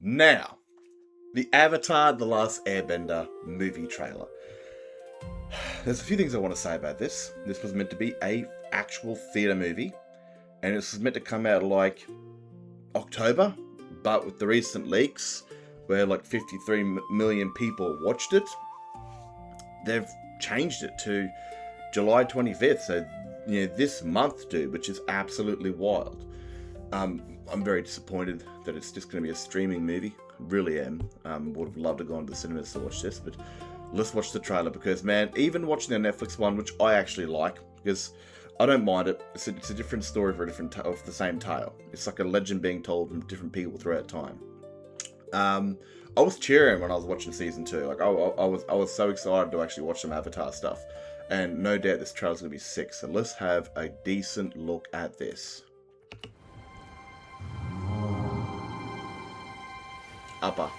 Now, the Avatar: The Last Airbender movie trailer. There's a few things I want to say about this. This was meant to be a actual theatre movie, and it was meant to come out like October, but with the recent leaks, where like 53 million people watched it, they've changed it to July 25th, so this month, dude, which is absolutely wild. I'm very disappointed that it's just going to be a streaming movie. Really am. Would have loved to go to the cinemas to watch this, but let's watch the trailer because, man, even watching the Netflix one, which I actually like, because I don't mind it. It's a different story for of the same tale. It's like a legend being told from different people throughout time. I was cheering when I was watching season 2. Like I was so excited to actually watch some Avatar stuff, and no doubt this trailer's gonna be sick. So let's have a decent look at this. Upper.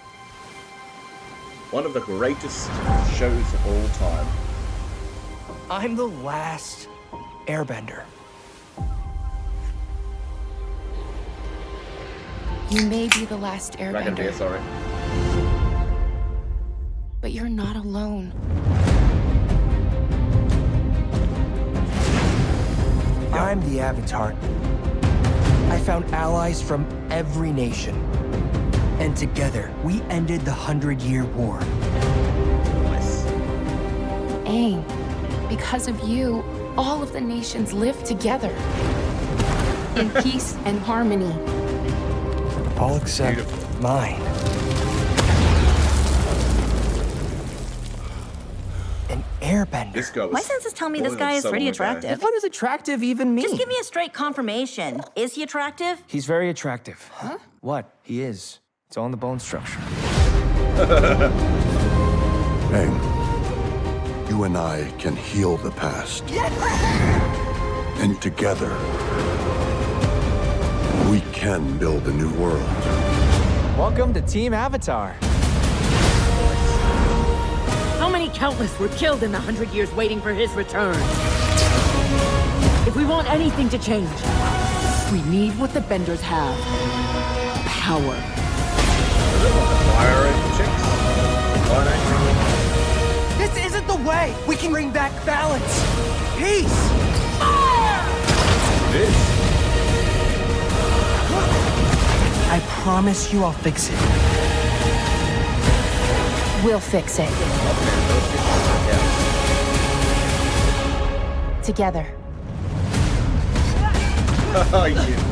One of the greatest shows of all time. I'm the last airbender. You may be the last Dragon Bear, airbender, sorry. but you're not alone. I'm the Avatar. I found allies from every nation. And together, we ended the 100-Year War. Nice. Aang, because of you, all of the nations live together. In peace and harmony. All except Beautiful. mine. An airbender. This guy was My senses tell me this boiled guy is so pretty long ago. attractive. What does attractive even mean? Just give me a straight confirmation. Is he attractive? He's very attractive. Huh? What? He is. It's all in the bone structure. Aang, you and I can heal the past. And together, we can build a new world. Welcome to Team Avatar. How many countless were killed in the 100 years waiting for his return? If we want anything to change, we need what the Benders have. Power. Fire and chicks. Fire and This isn't the way! We can bring back balance! Peace! this. I promise you I'll fix it. We'll fix it. Together. Oh, yeah.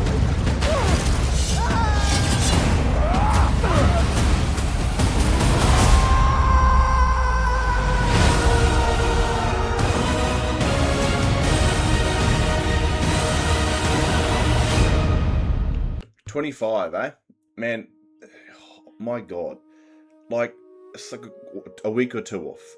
25, eh? Man, my God. Like, it's like a week or two off.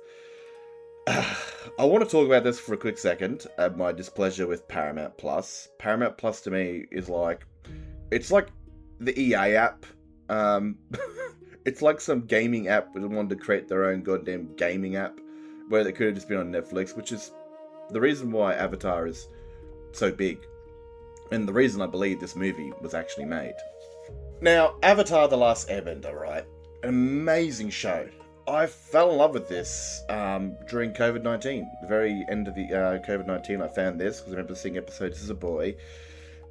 I want to talk about this for a quick second. My displeasure with Paramount Plus. Paramount Plus to me is like, it's like the EA app. It's like some gaming app that wanted to create their own goddamn gaming app where they could have just been on Netflix, which is the reason why Avatar is so big. And the reason I believe this movie was actually made. Now, Avatar: The Last Airbender, right? An amazing show. I fell in love with this during COVID-19. The very end of the COVID-19, I found this because I remember seeing episodes as a boy.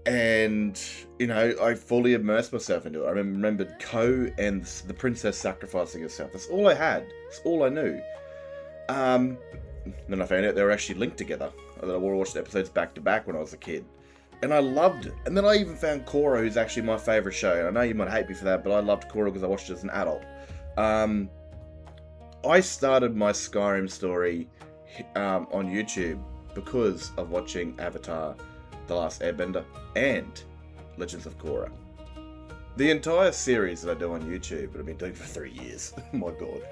And, I fully immersed myself into it. I remembered Ko and the princess sacrificing herself. That's all I had. That's all I knew. Then I found out they were actually linked together. I watched the episodes back to back when I was a kid. And I loved it. And then I even found Korra, who's actually my favourite show. And I know you might hate me for that, but I loved Korra because I watched it as an adult. I started my Skyrim story on YouTube because of watching Avatar: The Last Airbender and Legends of Korra. The entire series that I do on YouTube, that I've been doing for 3 years, oh my God,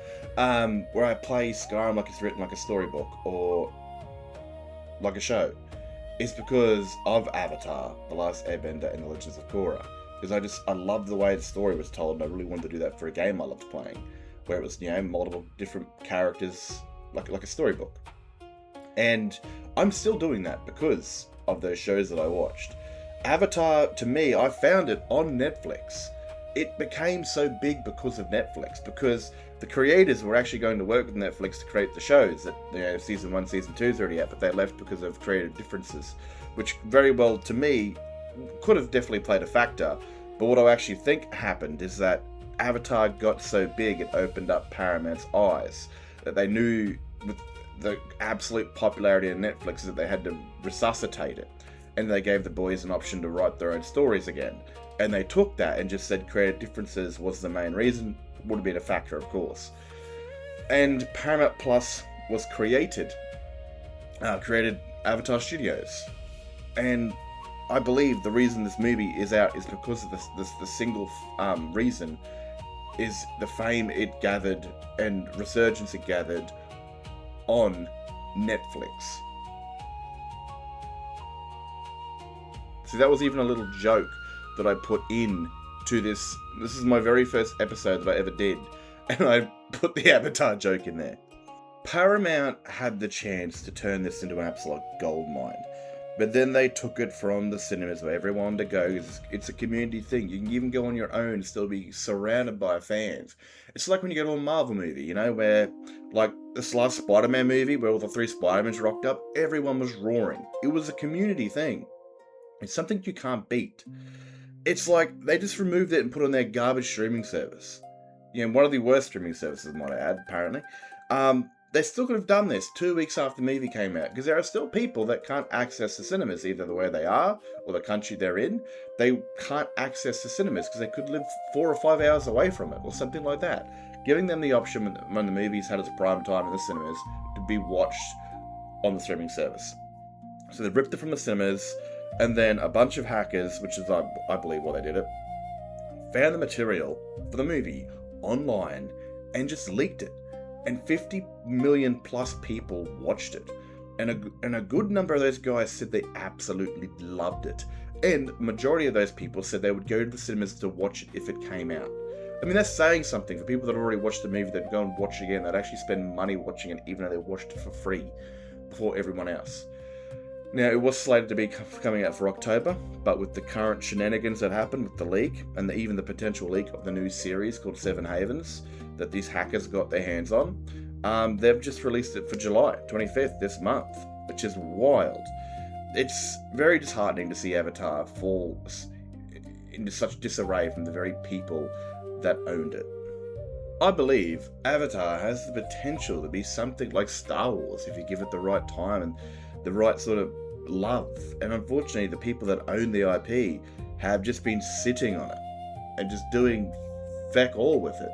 where I play Skyrim like it's written like a storybook or like a show, is because of Avatar: The Last Airbender and The Legends of Korra. Because I loved the way the story was told, and I really wanted to do that for a game I loved playing, where it was, multiple different characters, like a storybook. And I'm still doing that because of those shows that I watched. Avatar, to me, I found it on Netflix. it became so big because of Netflix, because the creators were actually going to work with Netflix to create the shows that, you know, season 1, season 2 is already out, but they left because of creative differences, which very well, to me, could have definitely played a factor. But what I actually think happened is that Avatar got so big, it opened up Paramount's eyes, that they knew with the absolute popularity of Netflix that they had to resuscitate it. And they gave the boys an option to write their own stories again. And they took that and just said creative differences was the main reason. Would have been a factor, of course. And Paramount Plus was created Avatar Studios. And I believe the reason this movie is out is because of the single reason is the fame it gathered and resurgence it gathered on Netflix. See, that was even a little joke that I put in to this. This is my very first episode that I ever did, and I put the Avatar joke in there. Paramount had the chance to turn this into an absolute goldmine, but then they took it from the cinemas where everyone wanted to go. It's a community thing. You can even go on your own and still be surrounded by fans. It's like when you go to a Marvel movie, you know, where, like this last Spider-Man movie where all the 3 Spider-Mans rocked up, everyone was roaring. It was a community thing. It's something you can't beat. It's like they just removed it and put on their garbage streaming service. You know, one of the worst streaming services, might I add, apparently. They still could have done this 2 weeks after the movie came out, because there are still people that can't access the cinemas, either the way they are or the country they're in. They can't access the cinemas because they could live 4 or 5 hours away from it or something like that. Giving them the option when the movies had its prime time in the cinemas to be watched on the streaming service. So they ripped it from the cinemas, and then a bunch of hackers, which is I believe why they did it, found the material for the movie online and just leaked it. And 50 million plus people watched it. And a good number of those guys said they absolutely loved it. And majority of those people said they would go to the cinemas to watch it if it came out. I mean, that's saying something for people that already watched the movie, that go and watch it again, that actually spend money watching it, even though they watched it for free before everyone else. Now, it was slated to be coming out for October, but with the current shenanigans that happened with the leak, and even the potential leak of the new series called Seven Havens, that these hackers got their hands on, they've just released it for July 25th this month, which is wild. It's very disheartening to see Avatar fall into such disarray from the very people that owned it. I believe Avatar has the potential to be something like Star Wars if you give it the right time and the right sort of love. And unfortunately, the people that own the IP have just been sitting on it and just doing feck all with it.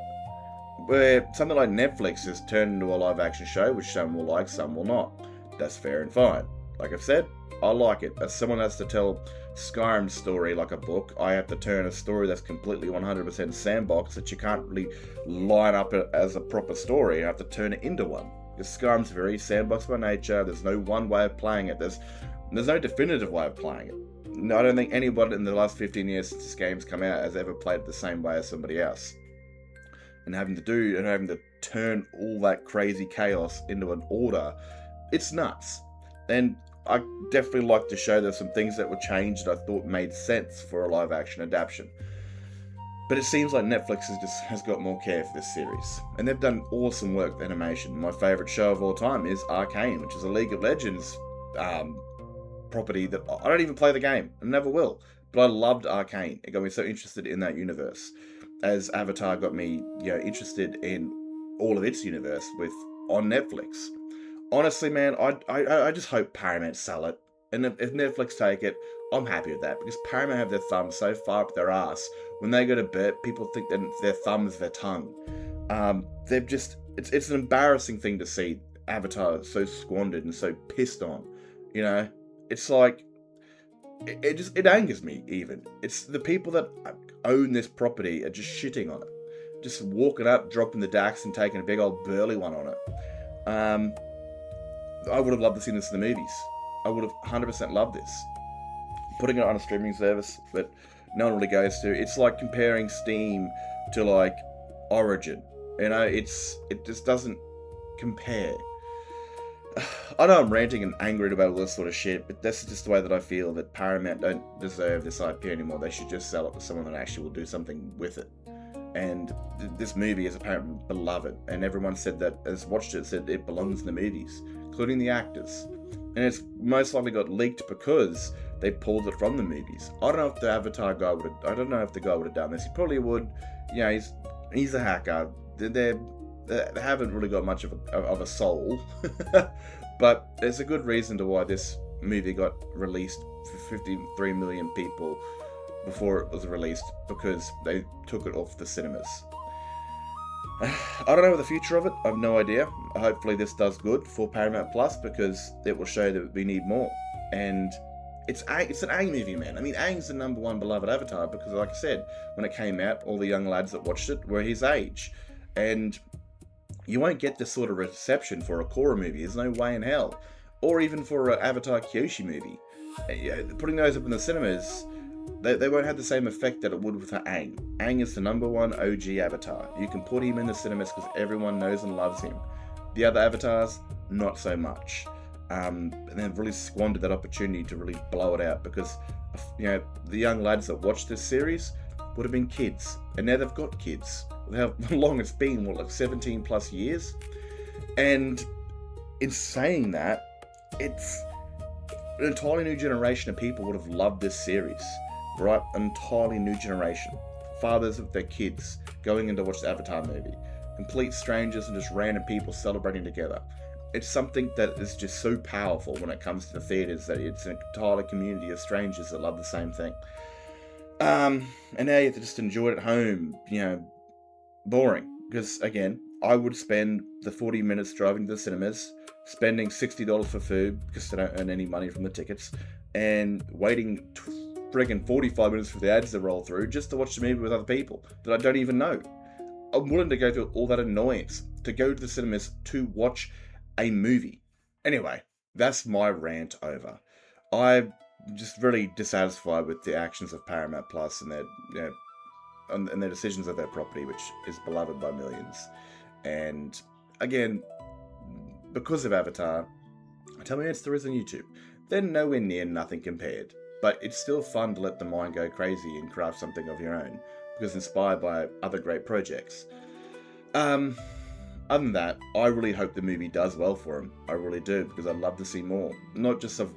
Where something like Netflix has turned into a live action show, which some will like, some will not. That's fair and fine. Like I've said, I like it. As someone has to tell Skyrim's story like a book, I have to turn a story that's completely 100% sandbox that you can't really line up as a proper story. I have to turn it into one. Because Skyrim's very sandbox by nature. There's no one way of playing it. There's no definitive way of playing it. No, I don't think anybody in the last 15 years since this game's come out has ever played it the same way as somebody else. And having to turn all that crazy chaos into an order, it's nuts. And I definitely like to show there's some things that were changed that I thought made sense for a live action adaptation. But it seems like Netflix has got more care for this series. And they've done awesome work with animation. My favourite show of all time is Arcane, which is a League of Legends property that I don't even play the game. I never will. But I loved Arcane. It got me so interested in that universe. As Avatar got me, interested in all of its universe on Netflix. Honestly, man, I just hope Paramount sell it. And if Netflix take it, I'm happy with that. Because Paramount have their thumb so far up their ass. When they go to burp, people think that their thumb is their tongue. It's an embarrassing thing to see Avatar so squandered and so pissed on. You know, it's like, it angers me even. It's the people that own this property are just shitting on it. Just walking up, dropping the dax and taking a big old burly one on it. I would have loved to see this in the movies. I would have 100% loved this. Putting it on a streaming service that no one really goes to. It's like comparing Steam to like Origin. You know, it just doesn't compare. I know I'm ranting and angry about all this sort of shit, but that's just the way that I feel, that Paramount don't deserve this IP anymore. They should just sell it to someone that actually will do something with it. And this movie is apparently beloved, and everyone said that, has watched it, said it belongs in the movies, including the actors. And it's most likely got leaked because they pulled it from the movies. I don't know if the Avatar guy would have, I don't know if the guy would have done this. He probably would. You know, he's a hacker. They haven't really got much of a soul. But there's a good reason to why this movie got released for 53 million people before it was released, because they took it off the cinemas. I don't know the future of it. I have no idea. Hopefully this does good for Paramount Plus, because it will show that we need more. And it's an Aang movie, man. I mean, Aang's the #1 beloved Avatar because, like I said, when it came out, all the young lads that watched it were his age. And you won't get this sort of reception for a Korra movie. There's no way in hell. Or even for an Avatar Kyoshi movie. Putting those up in the cinemas, they won't have the same effect that it would with Aang. Aang is the #1 OG Avatar. You can put him in the cinemas because everyone knows and loves him. The other Avatars, not so much. And they've really squandered that opportunity to really blow it out, because the young lads that watched this series would have been kids, and now they've got kids. How long it's been, like 17 plus years? And in saying that, it's an entirely new generation of people would have loved this series, right? An entirely new generation. Fathers of their kids going in to watch the Avatar movie. Complete strangers and just random people celebrating together. It's something that is just so powerful when it comes to the theaters, that it's an entire community of strangers that love the same thing. And now you have to just enjoy it at home, boring. Because, again, I would spend the 40 minutes driving to the cinemas, spending $60 for food, because they don't earn any money from the tickets, and waiting friggin' 45 minutes for the ads to roll through just to watch the movie with other people that I don't even know. I'm willing to go through all that annoyance to go to the cinemas to watch a movie. Anyway, that's my rant over. I'm just really dissatisfied with the actions of Paramount Plus and their and their decisions of their property, which is beloved by millions. And again, because of Avatar, tell me it's there is on YouTube. They're nowhere near nothing compared, but it's still fun to let the mind go crazy and craft something of your own, because inspired by other great projects. Other than that, I really hope the movie does well for him. I really do, because I'd love to see more. Not just of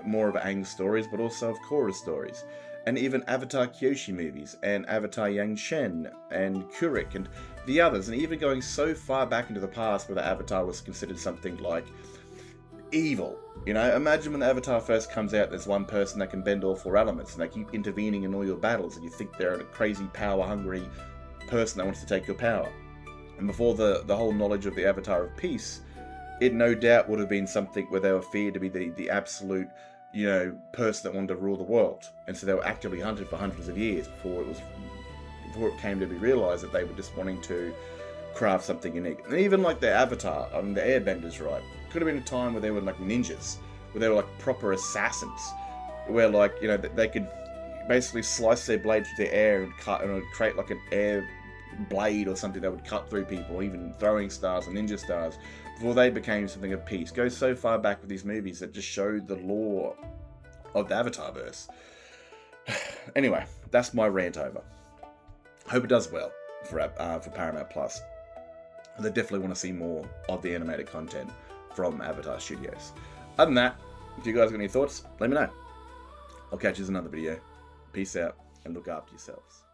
more of Aang's stories, but also of Korra's stories. And even Avatar Kyoshi movies, and Avatar Yang Shen, and Kurik, and the others. And even going so far back into the past where the Avatar was considered something like evil. Imagine when the Avatar first comes out, there's one person that can bend all 4 elements, and they keep intervening in all your battles, and you think they're a crazy, power-hungry person that wants to take your power. And before the whole knowledge of the Avatar of Peace, it no doubt would have been something where they were feared to be the absolute, person that wanted to rule the world. And so they were actively hunted for hundreds of years before it came to be realised that they were just wanting to craft something unique. And even like the Avatar, the Airbenders, right? Could have been a time where they were like ninjas, where they were like proper assassins, where they could basically slice their blades through the air and cut, and it would create like an air blade or something that would cut through people, even throwing stars and ninja stars, before they became something of peace. Go so far back with these movies that just showed the lore of the Avatarverse. Anyway, that's my rant over. Hope it does well for Paramount Plus. They definitely want to see more of the animated content from Avatar Studios. Other than that, if you guys got any thoughts, let me know. I'll catch you in another video. Peace out, and look after yourselves.